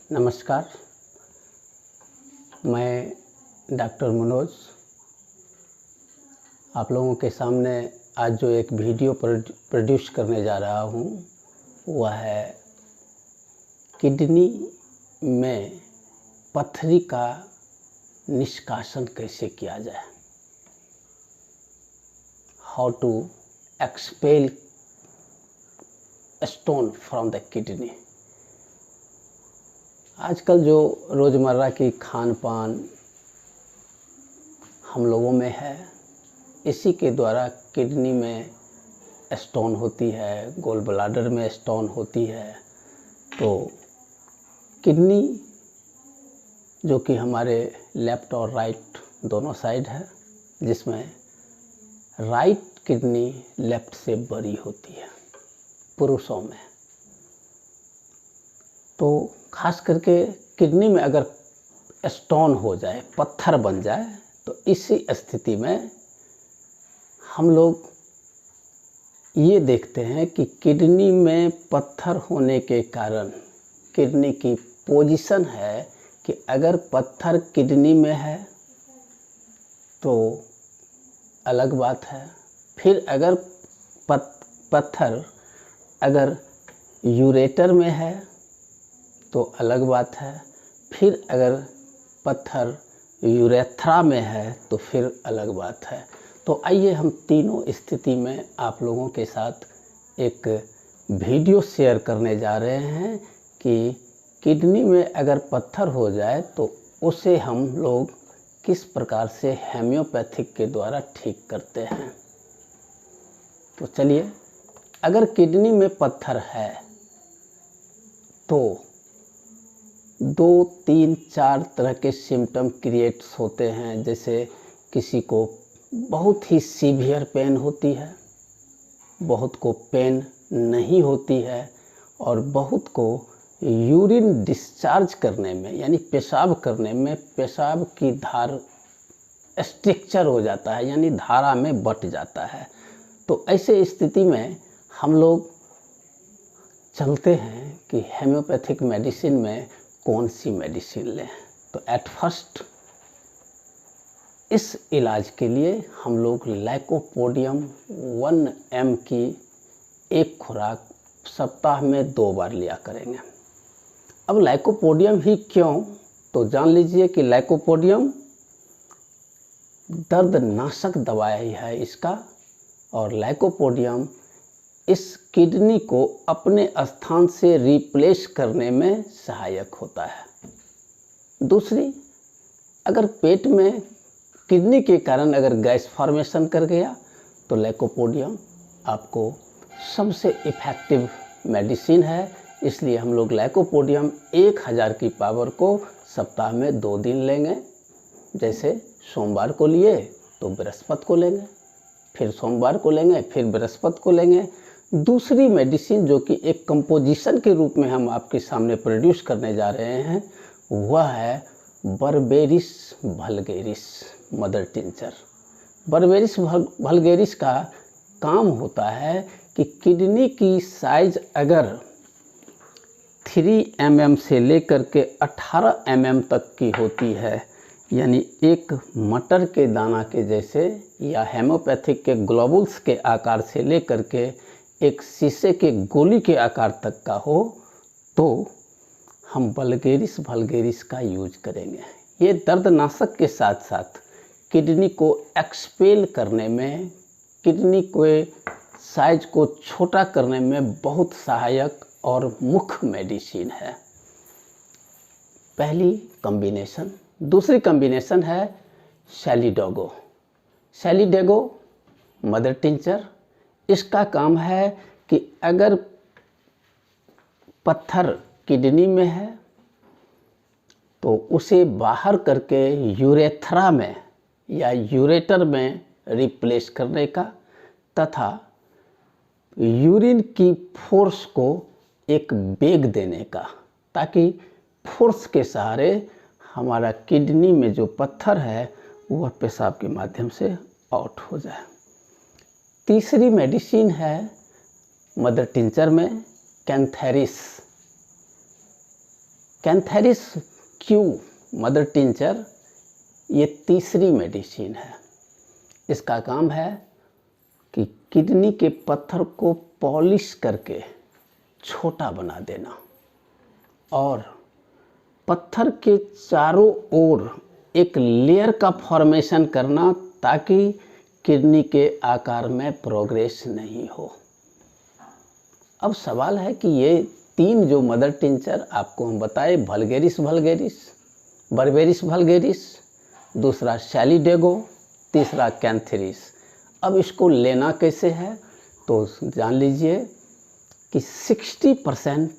नमस्कार, मैं डॉक्टर मनोज आप लोगों के सामने आज जो एक वीडियो प्रोड्यूस करने जा रहा हूँ वह है किडनी में पथरी का निष्कासन कैसे किया जाए। How to expel stone from the kidney. आजकल जो रोज़मर्रा की खान पान हम लोगों में है, इसी के द्वारा किडनी में स्टोन होती है, गोल ब्लाडर में स्टोन होती है। तो किडनी जो कि हमारे लेफ़्ट और राइट दोनों साइड है, जिसमें राइट किडनी लेफ़्ट से बड़ी होती है पुरुषों में। तो खास करके किडनी में अगर स्टोन हो जाए, पत्थर बन जाए, तो इसी स्थिति में हम लोग ये देखते हैं कि किडनी में पत्थर होने के कारण किडनी की पोजीशन है कि अगर पत्थर किडनी में है तो अलग बात है। फिर अगर पत्थर अगर यूरेटर में है तो अलग बात है। फिर अगर पत्थर यूरेथ्रा में है तो फिर अलग बात है। तो आइए हम तीनों स्थिति में आप लोगों के साथ एक वीडियो शेयर करने जा रहे हैं कि किडनी में अगर पत्थर हो जाए तो उसे हम लोग किस प्रकार से होम्योपैथिक के द्वारा ठीक करते हैं। तो चलिए, अगर किडनी में पत्थर है तो 2, 3, 4 तरह के सिम्टम क्रिएट्स होते हैं। जैसे किसी को बहुत ही सीवियर पेन होती है, बहुत को पेन नहीं होती है, और बहुत को यूरिन डिस्चार्ज करने में यानी पेशाब करने में पेशाब की धार स्ट्रक्चर हो जाता है, यानी धारा में बट जाता है। तो ऐसे स्थिति में हम लोग चलते हैं कि होम्योपैथिक मेडिसिन में कौन सी मेडिसिन लें। तो एट फर्स्ट इस इलाज के लिए हम लोग लाइकोपोडियम 1 mg की एक खुराक सप्ताह में 2 बार लिया करेंगे। अब लाइकोपोडियम ही क्यों, तो जान लीजिए कि लाइकोपोडियम दर्दनाशक दवाई है इसका, और लाइकोपोडियम इस किडनी को अपने स्थान से रिप्लेस करने में सहायक होता है। दूसरी, अगर पेट में किडनी के कारण अगर गैस फॉर्मेशन कर गया तो लाइकोपोडियम आपको सबसे इफ़ेक्टिव मेडिसिन है। इसलिए हम लोग लाइकोपोडियम 1000 की पावर को सप्ताह में 2 दिन लेंगे। जैसे सोमवार को लिए तो बृहस्पति को लेंगे, फिर सोमवार को लेंगे, फिर बृहस्पति को लेंगे। दूसरी मेडिसिन जो कि एक कंपोजिशन के रूप में हम आपके सामने प्रोड्यूस करने जा रहे हैं वह है berberis vulgaris mother tincture. Berberis vulgaris का काम होता है कि किडनी की साइज अगर 3 mm से लेकर के 18 mm तक की होती है, यानी एक मटर के दाना के जैसे या होम्योपैथिक के ग्लोबुल्स के आकार से लेकर के एक शीशे के गोली के आकार तक का हो, तो हम बर्बेरिस वल्गैरिस का यूज करेंगे। ये दर्दनाशक के साथ साथ किडनी को एक्सपेल करने में, किडनी के साइज को छोटा करने में बहुत सहायक और मुख्य मेडिसिन है। पहली कॉम्बिनेशन। दूसरी कॉम्बिनेशन है सैलीडोगो। सैलीडोगो मदर टिंचर। इसका काम है कि अगर पत्थर किडनी में है तो उसे बाहर करके यूरेथ्रा में या यूरेटर में रिप्लेस करने का, तथा यूरिन की फोर्स को एक वेग देने का, ताकि फोर्स के सहारे हमारा किडनी में जो पत्थर है वह पेशाब के माध्यम से आउट हो जाए। तीसरी मेडिसिन है मदर टिंचर में cantharis. Cantharis Q mother tincture ये तीसरी मेडिसिन है। इसका काम है कि किडनी के पत्थर को पॉलिश करके छोटा बना देना और पत्थर के चारों ओर एक लेयर का फॉर्मेशन करना ताकि किडनी के आकार में प्रोग्रेस नहीं हो। अब सवाल है कि ये तीन जो मदर टिंचर आपको हम बताए, वल्गेरिस वल्गेरिस, बर्बेरिस वल्गेरिस, दूसरा शैलीडेगो, तीसरा कैंथेरिस, अब इसको लेना कैसे है तो जान लीजिए कि 60%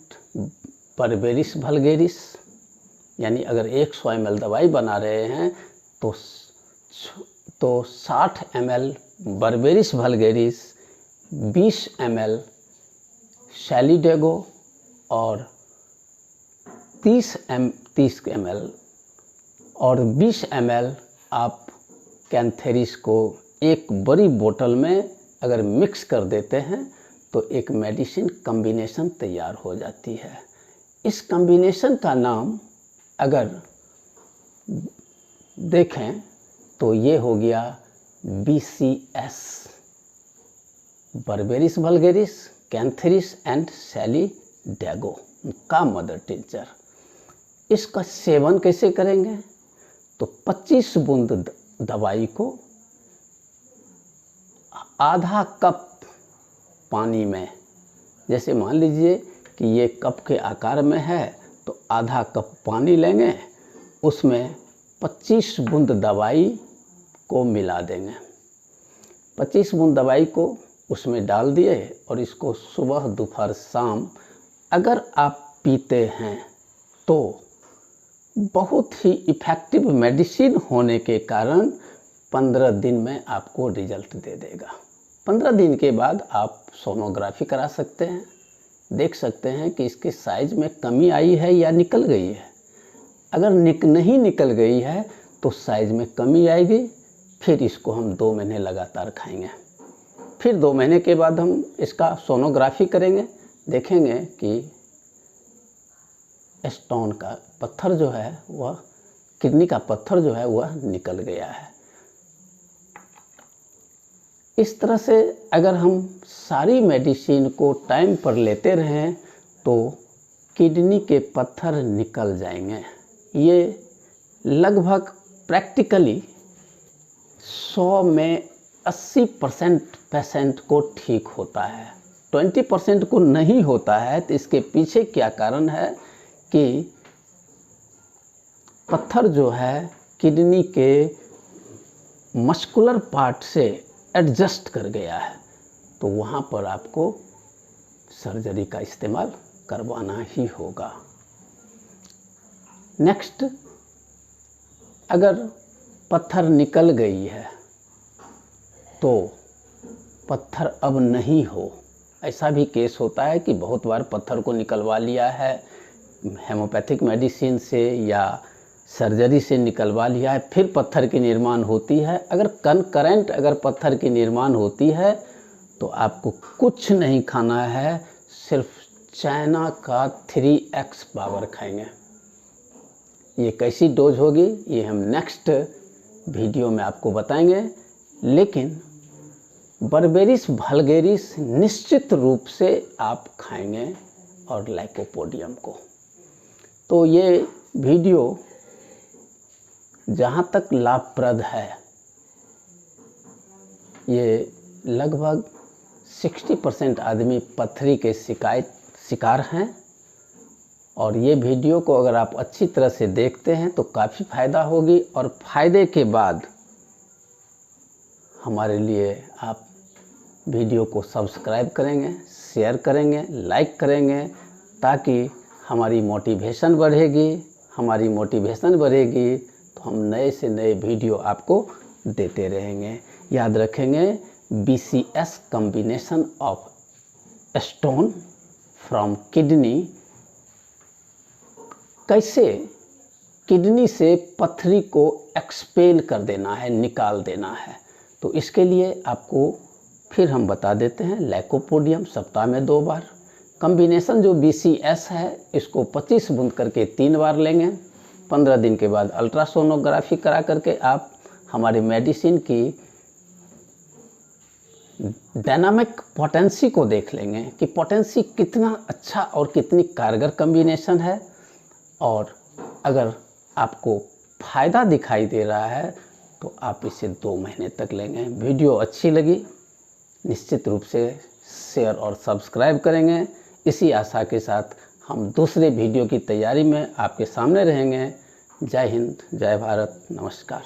बर्बेरिस वल्गेरिस, यानी अगर 100 ml दवाई बना रहे हैं तो 60 ml बर्बेरिस वल्गेरिस, 20 ml शैलीडेगो और 30 ml और 20 ml आप कैंथेरिस को एक बड़ी बोतल में अगर मिक्स कर देते हैं तो एक मेडिसिन कॉम्बिनेशन तैयार हो जाती है। इस कॉम्बिनेशन का नाम अगर देखें तो ये हो गया BCS, berberis vulgaris, cantharis and solidago का मदर टिंचर। इसका सेवन कैसे करेंगे तो 25 बूंद दवाई को आधा कप पानी में, जैसे मान लीजिए कि ये कप के आकार में है तो आधा कप पानी लेंगे, उसमें 25 बूंद दवाई को मिला देंगे। 25 बूंद दवाई को उसमें डाल दिए और इसको सुबह दोपहर शाम अगर आप पीते हैं तो बहुत ही इफ़ेक्टिव मेडिसिन होने के कारण 15 दिन में आपको रिजल्ट दे देगा। 15 दिन के बाद आप सोनोग्राफी करा सकते हैं, देख सकते हैं कि इसके साइज में कमी आई है या निकल गई है। अगर नहीं निकल गई है तो साइज में कमी आएगी, फिर इसको हम 2 महीने लगातार खाएंगे। फिर 2 महीने के बाद हम इसका सोनोग्राफी करेंगे, देखेंगे कि स्टोन का पत्थर जो है वह, किडनी का पत्थर जो है वह निकल गया है। इस तरह से अगर हम सारी मेडिसिन को टाइम पर लेते रहें तो किडनी के पत्थर निकल जाएंगे। ये लगभग प्रैक्टिकली 100 में 80% पेशेंट को ठीक होता है, 20% को नहीं होता है। तो इसके पीछे क्या कारण है कि पत्थर जो है किडनी के मस्कुलर पार्ट से एडजस्ट कर गया है, तो वहाँ पर आपको सर्जरी का इस्तेमाल करवाना ही होगा। नेक्स्ट, अगर पत्थर निकल गई है तो पत्थर अब नहीं हो, ऐसा भी केस होता है कि बहुत बार पत्थर को निकलवा लिया है हेमोपैथिक मेडिसिन से या सर्जरी से निकलवा लिया है, फिर पत्थर की निर्माण होती है। अगर कनकरेंट अगर पत्थर की निर्माण होती है तो आपको कुछ नहीं खाना है, सिर्फ चाइना का 3x पावर खाएंगे। ये कैसी डोज होगी ये हम नेक्स्ट वीडियो में आपको बताएंगे, लेकिन बर्बेरिस वल्गेरिस निश्चित रूप से आप खाएंगे और लाइकोपोडियम को। तो ये वीडियो जहाँ तक लाभप्रद है, ये लगभग 60% आदमी पथरी के शिकार हैं और ये वीडियो को अगर आप अच्छी तरह से देखते हैं तो काफ़ी फ़ायदा होगी। और फ़ायदे के बाद हमारे लिए आप वीडियो को सब्सक्राइब करेंगे, शेयर करेंगे, लाइक करेंगे, ताकि हमारी मोटिवेशन बढ़ेगी। हमारी मोटिवेशन बढ़ेगी तो हम नए से नए वीडियो आपको देते रहेंगे। याद रखेंगे, BCS combination of stone from kidney, कैसे किडनी से पथरी को एक्सपेल कर देना है, निकाल देना है। तो इसके लिए आपको फिर हम बता देते हैं, लाइकोपोडियम सप्ताह में 2 बार, कॉम्बिनेशन जो BCS है इसको 25 बूंद करके 3 बार लेंगे। 15 दिन के बाद अल्ट्रासोनोग्राफी करा करके आप हमारी मेडिसिन की डायनामिक पोटेंसी को देख लेंगे कि पोटेंसी कितना अच्छा और कितनी कारगर कॉम्बिनेशन है। और अगर आपको फ़ायदा दिखाई दे रहा है तो आप इसे 2 महीने तक लेंगे। वीडियो अच्छी लगी निश्चित रूप से शेयर और सब्सक्राइब करेंगे। इसी आशा के साथ हम दूसरे वीडियो की तैयारी में आपके सामने रहेंगे। जय हिंद, जय भारत, नमस्कार।